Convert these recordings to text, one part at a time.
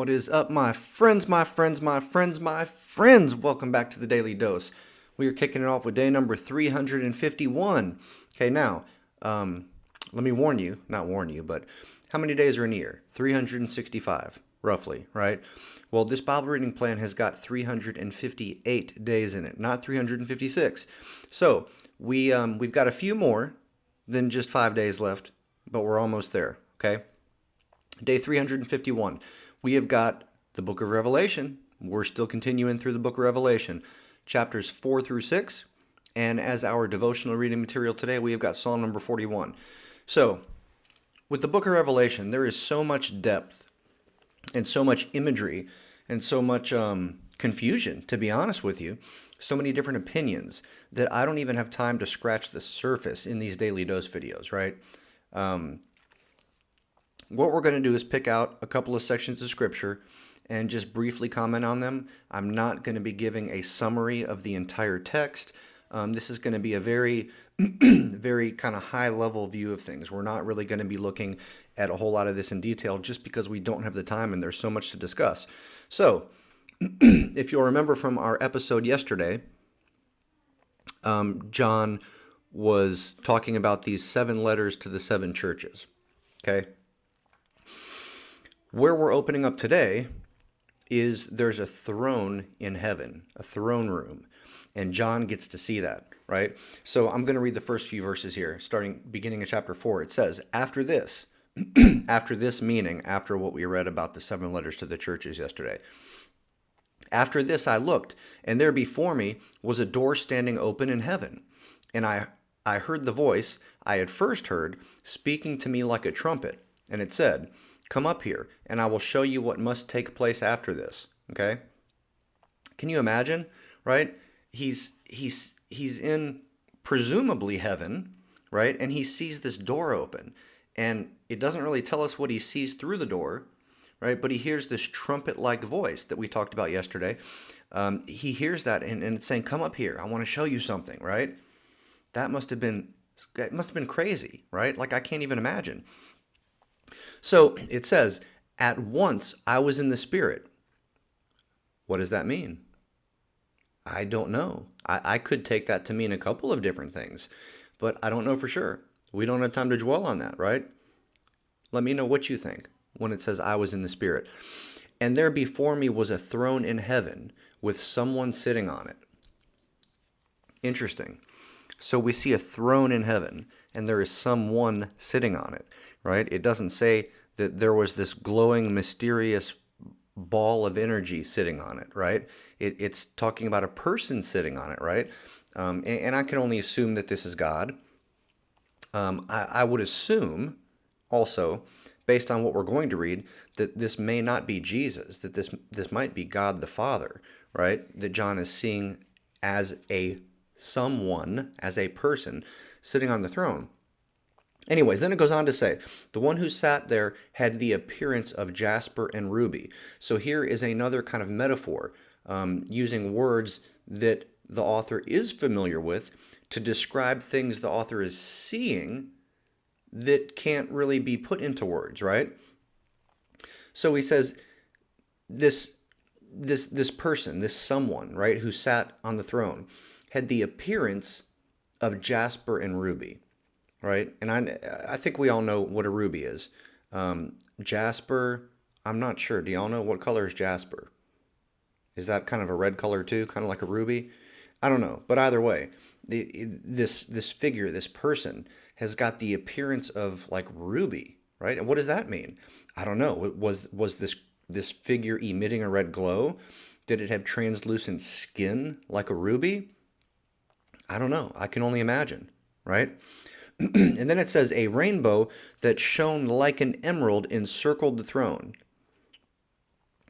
What is up, my friends, my friends, my friends, my friends? Welcome back to the Daily Dose. We are kicking it off with day number 351. Okay, now, let me warn you, not warn you, but how many days are in a year? 365, roughly, right? Well, this Bible reading plan has got 358 days in it, not 356. So, we've got a few more than just 5 days left, but we're almost there, okay? Day 351. We have got the book of Revelation. We're still continuing through the book of Revelation, chapters 4 through 6. And as our devotional reading material today, we have got Psalm number 41. So, with the book of Revelation, there is so much depth and so much imagery and so much confusion, to be honest with you. So many different opinions that I don't even have time to scratch the surface in these Daily Dose videos, right? What we're going to do is pick out a couple of sections of Scripture and just briefly comment on them. I'm not going to be giving a summary of the entire text. This is going to be a very, very kind of high-level view of things. We're not really going to be looking at a whole lot of this in detail just because we don't have the time and there's so much to discuss. So, if you'll remember from our episode yesterday, John was talking about these 7 letters to the 7 churches, okay? Where we're opening up today is there's a throne in heaven, a throne room, and John gets to see that, right? So I'm going to read the first few verses here, beginning of chapter 4. It says, after this, after this meaning, after what we read about the 7 letters to the churches yesterday, after this I looked, and there before me was a door standing open in heaven, and I heard the voice I had first heard speaking to me like a trumpet, and it said, come up here, and I will show you what must take place after this. Okay? Can you imagine? Right? He's in presumably heaven, right? And he sees this door open, and it doesn't really tell us what he sees through the door, right? But he hears this trumpet-like voice that we talked about yesterday. He hears that, and it's saying, "Come up here. I want to show you something." Right? That must have been crazy, right? Like I can't even imagine. So it says, at once I was in the Spirit. What does that mean? I don't know. I could take that to mean a couple of different things, but I don't know for sure. We don't have time to dwell on that, right? Let me know what you think when it says I was in the Spirit. And there before me was a throne in heaven with someone sitting on it. Interesting. So we see a throne in heaven, and there is someone sitting on it, right? It doesn't say that there was this glowing, mysterious ball of energy sitting on it, right? It's talking about a person sitting on it, right? And I can only assume that this is God. I would assume also, based on what we're going to read, that this may not be Jesus, that this might be God the Father, right? That John is seeing as a someone, as a person sitting on the throne. Anyways, then it goes on to say, the one who sat there had the appearance of jasper and ruby. So here is another kind of metaphor, using words that the author is familiar with to describe things the author is seeing that can't really be put into words, right? So he says, this person, this someone, right, who sat on the throne, had the appearance of jasper and ruby, right? And I think we all know what a ruby is. Jasper, I'm not sure. Do y'all know what color is jasper? Is that kind of a red color too, kind of like a ruby? I don't know. But either way, this figure, this person, has got the appearance of like ruby, right? And what does that mean? I don't know. Was this figure emitting a red glow? Did it have translucent skin like a ruby? I don't know. I can only imagine, right? And then it says, a rainbow that shone like an emerald encircled the throne.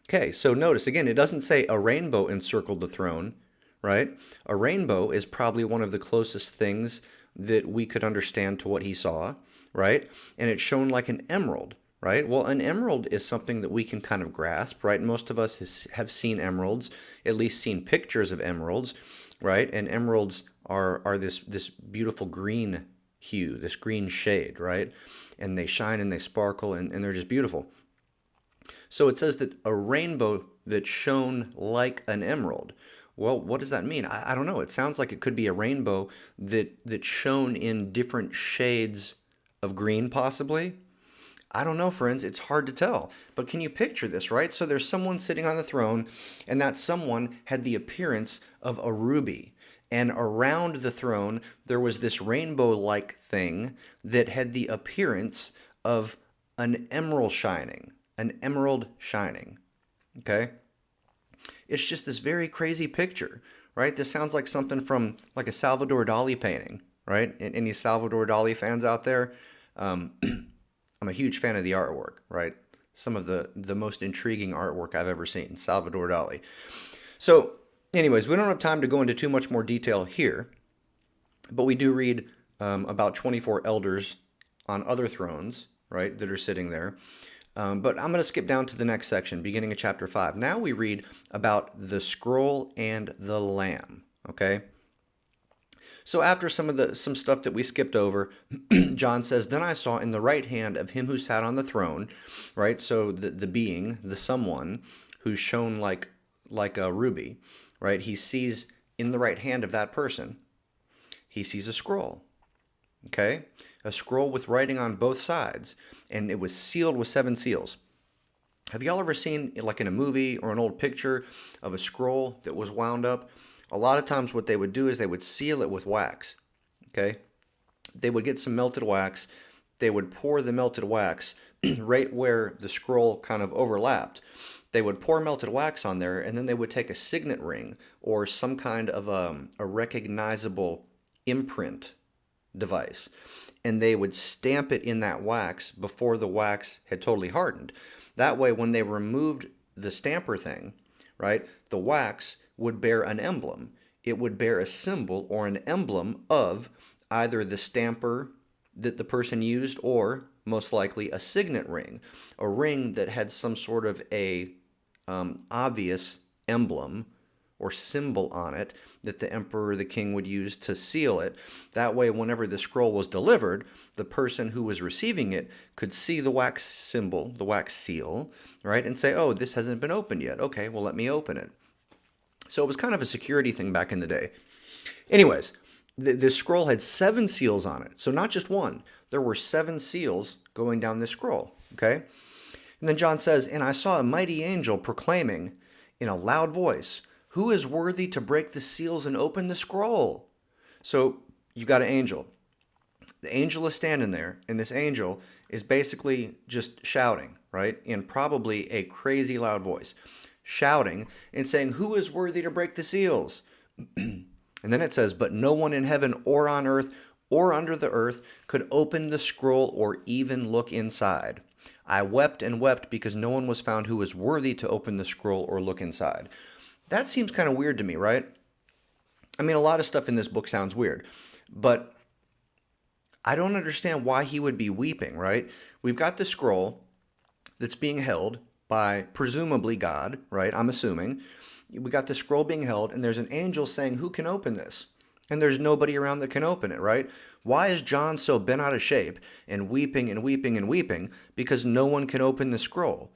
Okay, so notice, again, it doesn't say a rainbow encircled the throne, right? A rainbow is probably one of the closest things that we could understand to what he saw, right? And it shone like an emerald, right? Well, an emerald is something that we can kind of grasp, right? Most of us have seen emeralds, at least seen pictures of emeralds, right? And emeralds are this beautiful green hue, this green shade, right? And they shine and they sparkle and they're just beautiful. So it says that a rainbow that shone like an emerald. Well, what does that mean? I don't know. It sounds like it could be a rainbow that shone in different shades of green, possibly. I don't know, friends. It's hard to tell. But can you picture this, right? So there's someone sitting on the throne, and that someone had the appearance of a ruby. And around the throne, there was this rainbow like thing that had the appearance of an emerald shining. An emerald shining. Okay? It's just this very crazy picture, right? This sounds like something from like a Salvador Dali painting, right? Any Salvador Dali fans out there? Um, I'm a huge fan of the artwork, right? Some of the most intriguing artwork I've ever seen, Salvador Dali. So, anyways, we don't have time to go into too much more detail here, but we do read about 24 elders on other thrones, right, that are sitting there. But I'm going to skip down to the next section, beginning of chapter 5. Now we read about the scroll and the lamb, okay? So after some stuff that we skipped over, John says, "Then I saw in the right hand of him who sat on the throne," right? So the being, the someone who shone like a ruby, right? He sees in the right hand of that person, he sees a scroll, okay? A scroll with writing on both sides, and it was sealed with 7 seals. Have y'all ever seen, like in a movie or an old picture of a scroll that was wound up? A lot of times what they would do is they would seal it with wax, okay? They would get some melted wax. They would pour the melted wax right where the scroll kind of overlapped. They would pour melted wax on there, and then they would take a signet ring or some kind of a recognizable imprint device, and they would stamp it in that wax before the wax had totally hardened. That way, when they removed the stamper thing, right, the wax would bear an emblem. It would bear a symbol or an emblem of either the stamper that the person used, or most likely a signet ring, a ring that had some sort of a obvious emblem or symbol on it that the emperor or the king would use to seal it. That way, whenever the scroll was delivered, the person who was receiving it could see the wax symbol, the wax seal, right, and say, "Oh, this hasn't been opened yet. Okay, well, let me open it." So it was kind of a security thing back in the day. Anyways, this scroll had 7 seals on it. So not just one. There were 7 seals going down this scroll, okay? And then John says, "And I saw a mighty angel proclaiming in a loud voice, 'Who is worthy to break the seals and open the scroll?'" So you got an angel. The angel is standing there, and this angel is basically just shouting, right? In probably a crazy loud voice. Shouting and saying, "Who is worthy to break the seals?" And then it says, "But no one in heaven or on earth or under the earth could open the scroll or even look inside. I wept and wept because no one was found who was worthy to open the scroll or look inside." That seems kind of weird to me, right? I mean, a lot of stuff in this book sounds weird, but I don't understand why he would be weeping, right? We've got the scroll that's being held by presumably God, right? I'm assuming. We got the scroll being held, and there's an angel saying, "Who can open this?" And there's nobody around that can open it, right? Why is John so bent out of shape and weeping and weeping and weeping? Because no one can open the scroll,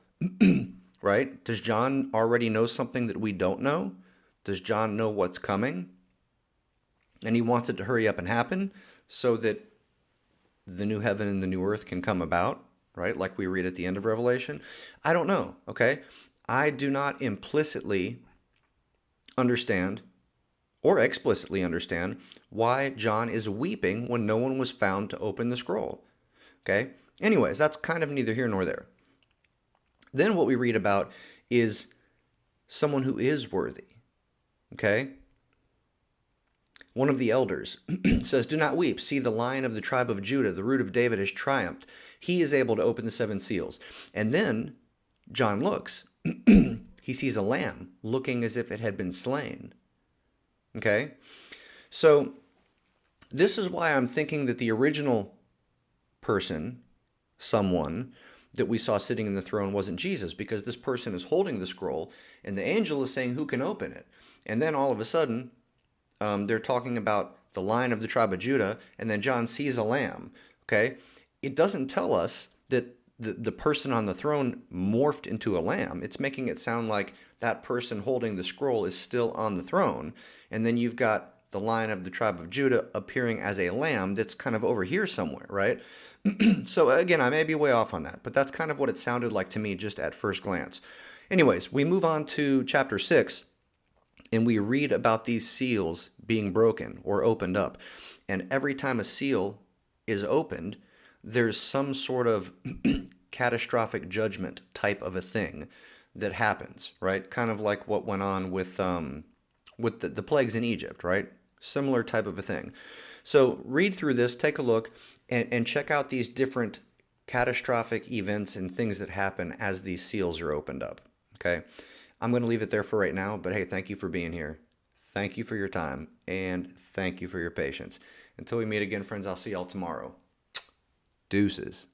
right? Does John already know something that we don't know? Does John know what's coming? And he wants it to hurry up and happen so that the new heaven and the new earth can come about, right? Like we read at the end of Revelation. I don't know, okay? I do not implicitly understand or explicitly understand why John is weeping when no one was found to open the scroll, okay? Anyways, that's kind of neither here nor there. Then what we read about is someone who is worthy, okay? One of the elders says, "Do not weep. See, the Lion of the tribe of Judah, the Root of David, has triumphed. He is able to open the 7 seals." And then John looks. He sees a lamb looking as if it had been slain. Okay? So this is why I'm thinking that the original person, someone that we saw sitting in the throne, wasn't Jesus, because this person is holding the scroll and the angel is saying, "Who can open it?" And then all of a sudden, they're talking about the Lion of the tribe of Judah, and then John sees a lamb, okay? It doesn't tell us that the person on the throne morphed into a lamb, it's making it sound like that person holding the scroll is still on the throne. And then you've got the Lion of the tribe of Judah appearing as a lamb that's kind of over here somewhere, right? So again, I may be way off on that, but that's kind of what it sounded like to me just at first glance. Anyways, we move on to chapter 6, and we read about these seals being broken or opened up. And every time a seal is opened, there's some sort of catastrophic judgment type of a thing that happens, right? Kind of like what went on with the plagues in Egypt, right? Similar type of a thing. So read through this, take a look, and check out these different catastrophic events and things that happen as these seals are opened up. Okay? I'm going to leave it there for right now, but hey, thank you for being here. Thank you for your time, and thank you for your patience. Until we meet again, friends, I'll see y'all tomorrow. Deuces.